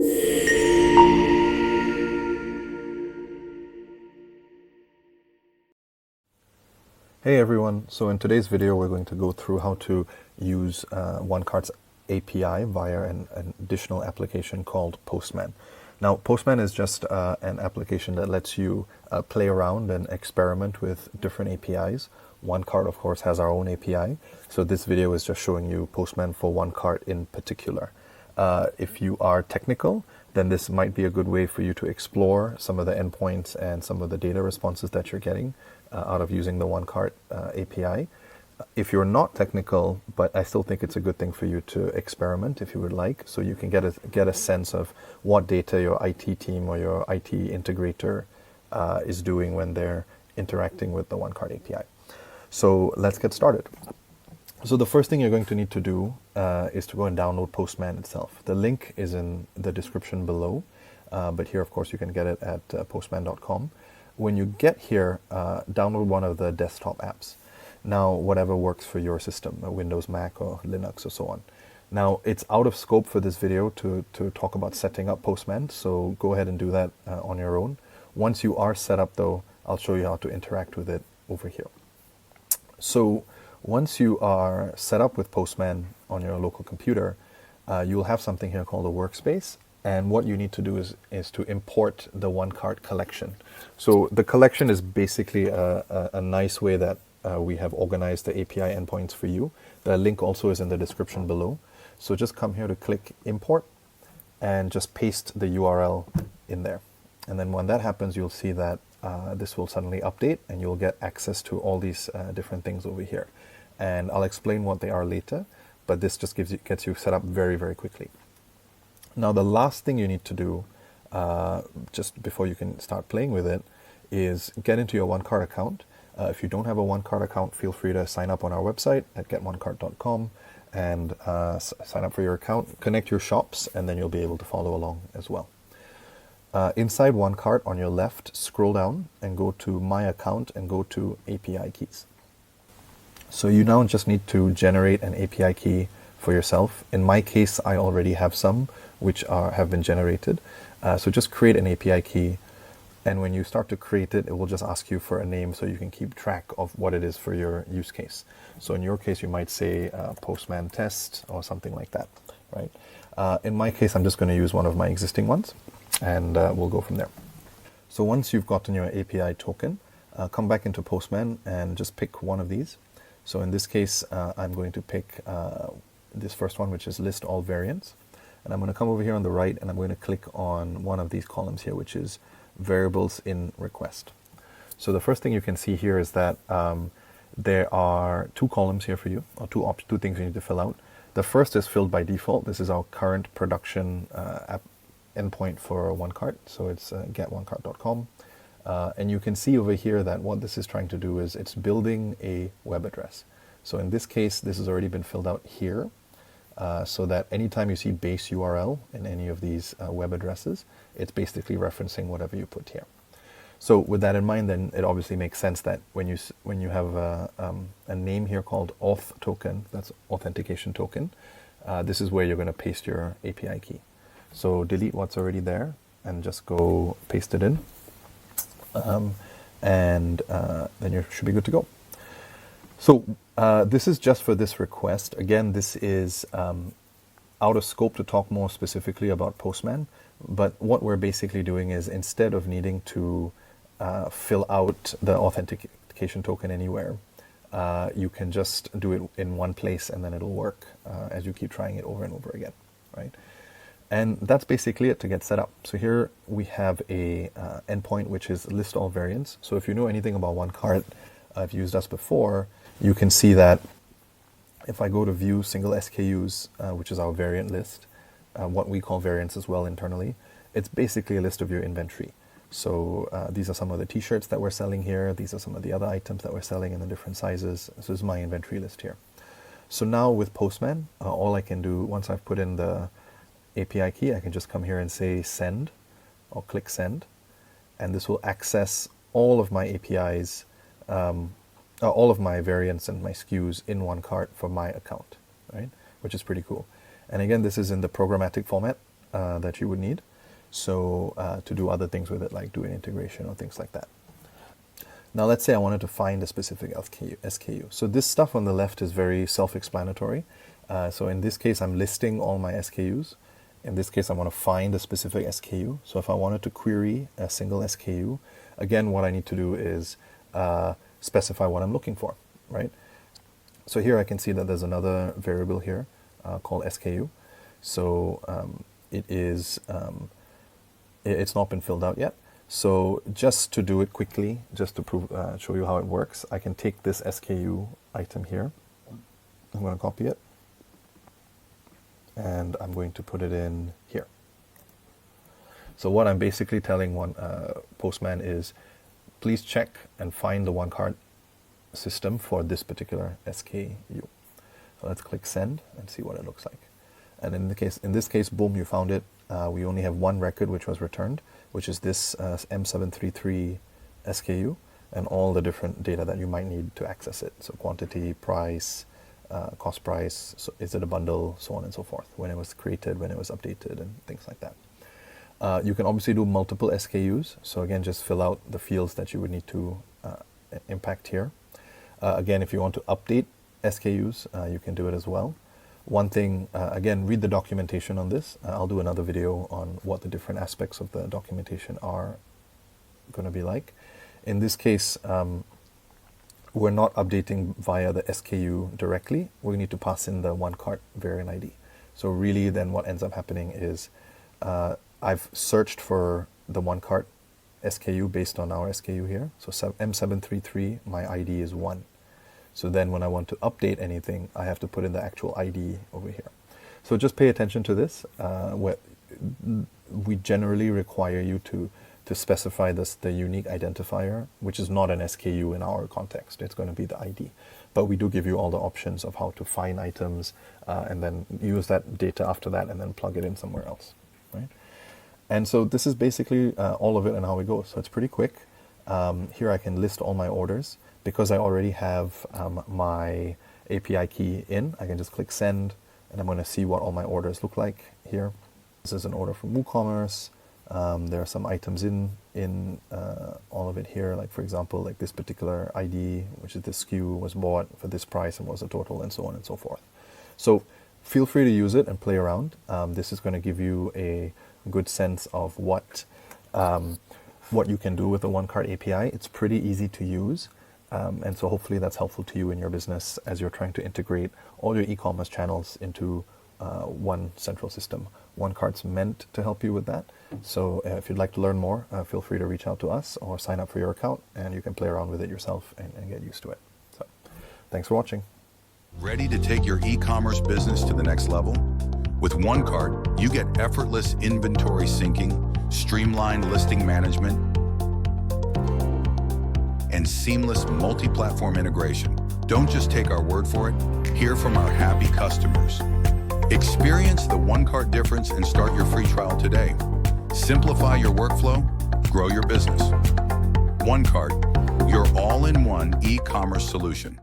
Hey everyone, so in today's video we're going to go through how to use OneCart's API via an additional application called Postman. Now Postman is just an application that lets you play around and experiment with different APIs. OneCart of course has our own API, so this video is just showing you Postman for OneCart in particular. If you are technical, then this might be a good way for you to explore some of the endpoints and some of the data responses that you're getting out of using the OneCart API. If you're not technical, but I still think it's a good thing for you to experiment if you would like, so you can get a sense of what data your IT team or your IT integrator is doing when they're interacting with the OneCart API. So let's get started. So the first thing you're going to need to do is to go and download Postman itself. The link is in the description below, but here of course you can get it at postman.com. When you get here, download one of the desktop apps. Now, whatever works for your system, Windows, Mac, or Linux, or so on. Now, it's out of scope for this video to talk about setting up Postman, so go ahead and do that on your own. Once you are set up though, I'll show you how to interact with it over here. So once you are set up with Postman on your local computer, you'll have something here called a workspace. And what you need to do is to import the OneCart collection. So the collection is basically a nice way that we have organized the API endpoints for you. The link also is in the description below. So just come here to click import and just paste the URL in there. And then when that happens, you'll see that this will suddenly update and you'll get access to all these different things over here. And I'll explain what they are later, but this just gets you set up very, very quickly. Now, the last thing you need to do, just before you can start playing with it, is get into your OneCart account. If you don't have a OneCart account, feel free to sign up on our website at getoncart.com and sign up for your account, connect your shops, and then you'll be able to follow along as well. Inside OneCart, on your left, scroll down and go to My Account and go to API Keys. So you now just need to generate an API key for yourself. In my case, I already have some which have been generated. So just create an API key, and when you start to create it, it will just ask you for a name so you can keep track of what it is for your use case. So in your case, you might say Postman test or something like that, right? In my case, I'm just going to use one of my existing ones, and we'll go from there. So once you've gotten your API token, come back into Postman and just pick one of these. So in this case, I'm going to pick this first one, which is list all variants. And I'm going to come over here on the right and I'm going to click on one of these columns here, which is variables in request. So the first thing you can see here is that there are two columns here for you, or two things you need to fill out. The first is filled by default. This is our current production app endpoint for OneCart. So it's getoncart.com. And you can see over here that what this is trying to do is it's building a web address. So in this case, this has already been filled out here. So that anytime you see base URL in any of these web addresses, it's basically referencing whatever you put here. So with that in mind, then it obviously makes sense that when you have a name here called auth token, that's authentication token, this is where you're going to paste your API key. So delete what's already there and just go paste it in, and then you should be good to go. So this is just for this request. Again, this is out of scope to talk more specifically about Postman, but what we're basically doing is instead of needing to fill out the authentication token anywhere, you can just do it in one place and then it'll work as you keep trying it over and over again, right? And that's basically it to get set up. So here we have a endpoint which is list all variants. So if you know anything about OneCart, I've used us before, you can see that if I go to view single SKUs, which is our variant list, what we call variants as well internally, it's basically a list of your inventory. So these are some of the t-shirts that we're selling here. These are some of the other items that we're selling in the different sizes. So this is my inventory list here. So now with Postman, all I can do, once I've put in the API key, I can just come here and say send, or click send, and this will access all of my APIs, all of my variants and my SKUs in OneCart for my account, right? Which is pretty cool. And again, this is in the programmatic format. that you would need. So to do other things with it, like doing integration or things like that. Now let's say I wanted to find a specific SKU. So this stuff on the left is very self-explanatory. So in this case, I'm listing all my SKUs. In this case, I want to find a specific SKU. So if I wanted to query a single SKU, again, what I need to do is specify what I'm looking for, right? So here I can see that there's another variable here called SKU. So it's not been filled out yet. So just to do it quickly, just to show you how it works, I can take this SKU item here. I'm going to copy it. And I'm going to put it in here. So what I'm basically telling Postman is, please check and find the OneCart system for this particular SKU. So let's click send and see what it looks like. And in this case, boom, you found it. We only have one record which was returned, which is this M733 SKU, and all the different data that you might need to access it. So quantity, price, cost price, so is it a bundle, so on and so forth, when it was created, when it was updated, and things like that. You can obviously do multiple SKUs. So again, just fill out the fields that you would need to impact here. Again, if you want to update SKUs, you can do it as well. One thing, again, read the documentation on this. I'll do another video on what the different aspects of the documentation are going to be like. In this case, we're not updating via the SKU directly. We need to pass in the OneCart variant ID. So really then what ends up happening is I've searched for the OneCart SKU based on our SKU here. So M733, my ID is 1. So then when I want to update anything, I have to put in the actual ID over here. So just pay attention to this. We generally require you to specify the unique identifier, which is not an SKU in our context. It's going to be the ID. But we do give you all the options of how to find items and then use that data after that and then plug it in somewhere else, right? And so this is basically all of it and how it goes. So it's pretty quick. Here I can list all my orders. Because I already have my API key in, I can just click send, and I'm going to see what all my orders look like here. This is an order from WooCommerce. There are some items in all of it here, like for example, like this particular ID, which is this SKU, was bought for this price and was the total, and so on and so forth. So feel free to use it and play around. This is going to give you a good sense of what you can do with the OneCart API. It's pretty easy to use. And so hopefully that's helpful to you in your business as you're trying to integrate all your e-commerce channels into one central system. OneCart's meant to help you with that. So if you'd like to learn more, feel free to reach out to us or sign up for your account, and you can play around with it yourself and get used to it. So thanks for watching. Ready to take your e-commerce business to the next level? With OneCart, you get effortless inventory syncing, streamlined listing management, and seamless multi-platform integration. Don't just take our word for it, hear from our happy customers. Experience the OneCart difference and start your free trial today. Simplify your workflow, grow your business. OneCart, your all-in-one e-commerce solution.